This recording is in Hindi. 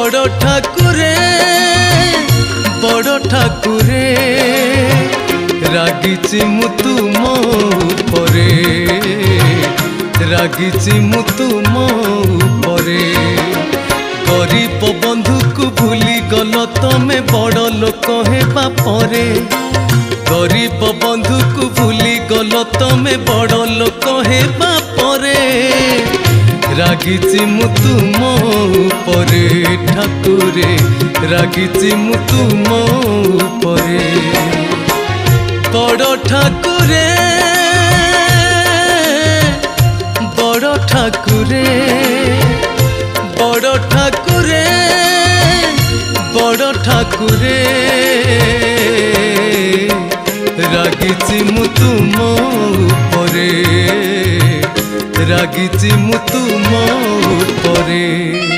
बड़ ठाकुरे रागिची मु तुम उपरे रागिची मु तुम उपरे गरीब बंधु को भूली गल तमे बड़ लोक हेबा परे गरीब बंधु को भूली गल तमे बड़ लोक हेबा परे रागिची मु तुम उपरे ठाकुरे रागिची मु तुम उपरे बड़ ठाकुरे बड़ ठाकुरे बड़ ठाकुरे बड़ ठाकुरे रागिची मु तुम उपरे रागिची मु तुम उपरे।